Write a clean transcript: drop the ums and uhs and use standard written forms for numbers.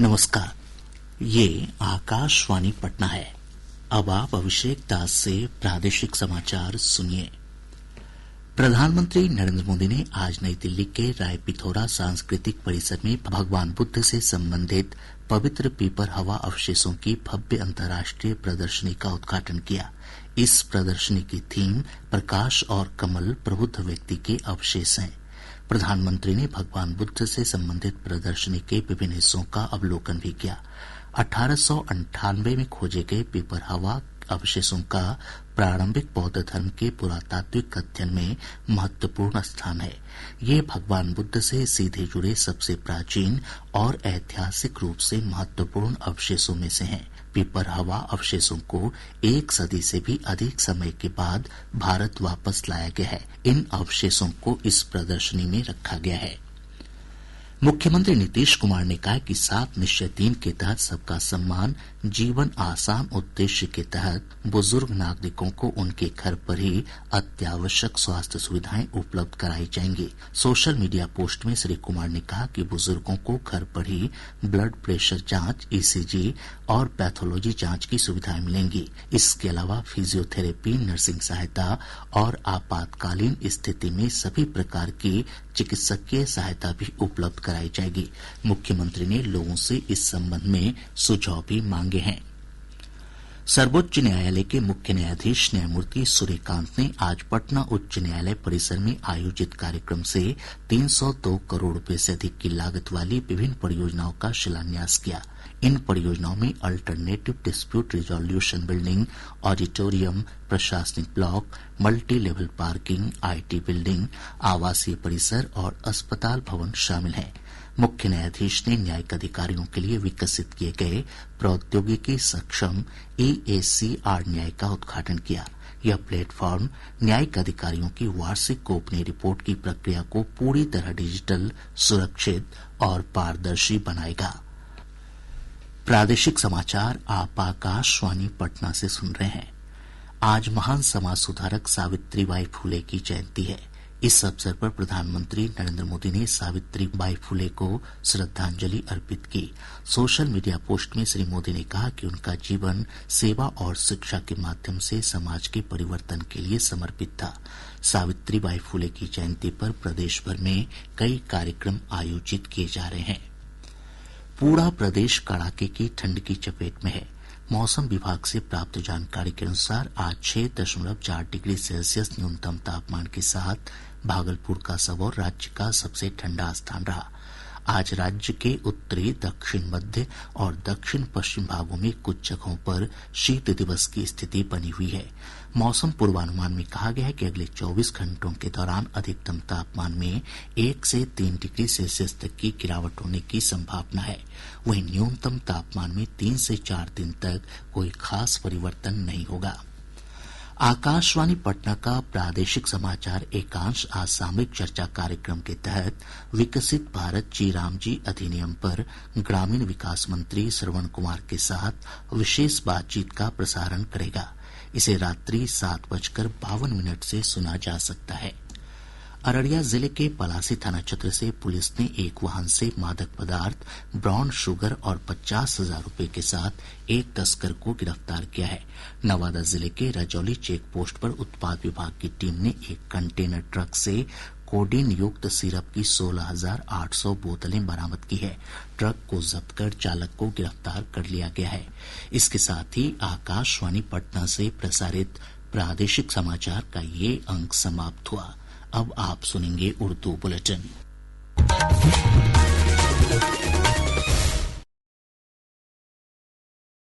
नमस्कार, ये आकाशवाणी पटना है। अब आप अभिषेक दास से प्रादेशिक समाचार सुनिए। प्रधानमंत्री नरेंद्र मोदी ने आज नई दिल्ली के राय पिथौरा सांस्कृतिक परिसर में भगवान बुद्ध से संबंधित पवित्र पीपर हवा अवशेषों की भव्य अंतर्राष्ट्रीय प्रदर्शनी का उद्घाटन किया। इस प्रदर्शनी की थीम प्रकाश और कमल प्रबुद्ध व्यक्ति के अवशेष हैं। प्रधानमंत्री ने भगवान बुद्ध से संबंधित प्रदर्शनी के विभिन्न हिस्सों का अवलोकन भी किया। 1898 में खोजे गए पीपर हवा अवशेषों का प्रारंभिक बौद्ध धर्म के पुरातात्विक अध्ययन में महत्वपूर्ण स्थान है। ये भगवान बुद्ध से सीधे जुड़े सबसे प्राचीन और ऐतिहासिक रूप से महत्वपूर्ण अवशेषों में से हैं। पीपर हवा अवशेषों को 1 सदी से भी अधिक समय के बाद भारत वापस लाया गया है। इन अवशेषों को इस प्रदर्शनी में रखा गया है। मुख्यमंत्री नीतीश कुमार ने कहा कि 7 निश्चय 3 के तहत सबका सम्मान जीवन आसान उद्देश्य के तहत बुजुर्ग नागरिकों को उनके घर पर ही अत्यावश्यक स्वास्थ्य सुविधाएं उपलब्ध कराई जाएंगी। सोशल मीडिया पोस्ट में श्री कुमार ने कहा कि बुजुर्गों को घर पर ही ब्लड प्रेशर जांच, ईसीजी और पैथोलॉजी जांच की सुविधाएं मिलेंगी। इसके अलावा फिजियोथेरेपी, नर्सिंग सहायता और आपातकालीन स्थिति में सभी प्रकार की चिकित्सकीय सहायता भी उपलब्ध कराई जाएगी। मुख्यमंत्री ने लोगों से इस संबंध में सुझाव भी मांगे हैं। सर्वोच्च न्यायालय के मुख्य न्यायाधीश न्यायमूर्ति सूर्यकांत ने आज पटना उच्च न्यायालय परिसर में आयोजित कार्यक्रम से 302 करोड़ रुपए से अधिक की लागत वाली विभिन्न परियोजनाओं का शिलान्यास किया। इन परियोजनाओं में alternative dispute resolution building, auditorium, प्रशासनिक block, multi level parking, IT building, आवासीय परिसर और अस्पताल भवन शामिल हैं। मुख्य न्यायाधीश ने न्यायिक अधिकारियों के लिए विकसित किए गए प्रौद्योगिकी सक्षम EACR न्याय का उद्घाटन किया। यह प्लेटफॉर्म न्यायिक अधिकारियों की वार्षिक गोपनीय रिपोर्ट की प्रक्रिया को पूरी तरह डिजिटल, सुरक्षित और पारदर्शी बनाएगा। प्रादेशिक समाचार आप आकाशवाणी पटना से सुन रहे हैं। आज महान समाज सुधारक सावित्रीबाई फुले की जयंती है। इस अवसर पर प्रधानमंत्री नरेंद्र मोदी ने सावित्रीबाई फुले को श्रद्धांजलि अर्पित की। सोशल मीडिया पोस्ट में श्री मोदी ने कहा कि उनका जीवन सेवा और शिक्षा के माध्यम से समाज के परिवर्तन के लिए समर्पित था। सावित्रीबाई फुले की जयंती पर प्रदेश भर में कई कार्यक्रम आयोजित किए जा रहे हैं। पूरा प्रदेश कड़ाके की ठंड की चपेट में है। मौसम विभाग से प्राप्त जानकारी के अनुसार आज 6.4 डिग्री सेल्सियस न्यूनतम तापमान के साथ भागलपुर का सबौर राज्य का सबसे ठंडा स्थान रहा। आज राज्य के उत्तरी, दक्षिण मध्य और दक्षिण पश्चिम भागों में कुछ जगहों पर शीत दिवस की स्थिति बनी हुई है। मौसम पूर्वानुमान में कहा गया है कि अगले 24 घंटों के दौरान अधिकतम तापमान में 1 से 3 डिग्री सेल्सियस तक की गिरावट होने की संभावना है। वहीं न्यूनतम तापमान में 3 से 4 दिन तक कोई खास परिवर्तन नहीं होगा। आकाशवाणी पटना का प्रादेशिक समाचार एकांश आज सामयिक चर्चा कार्यक्रम के तहत विकसित भारत जी राम जी अधिनियम पर ग्रामीण विकास मंत्री श्रवण कुमार के साथ विशेष बातचीत का प्रसारण करेगा। इसे रात्रि 7:52 से सुना जा सकता है। अररिया जिले के पलासी थाना क्षेत्र से पुलिस ने एक वाहन से मादक पदार्थ, ब्राउन शुगर और 50,000 रुपए के साथ एक तस्कर को गिरफ्तार किया है। नवादा जिले के रजौली चेक पोस्ट पर उत्पाद विभाग की टीम ने एक कंटेनर ट्रक से कोडीन युक्त सिरप की 16,800 बोतलें बरामद की है। ट्रक को जब्त कर चालक को गिरफ्तार कर लिया गया है। इसके साथ ही आकाशवाणी पटना से प्रसारित प्रादेशिक समाचार का ये अंक समाप्त हुआ। अब आप सुनेंगे उर्दू बुलेटिन।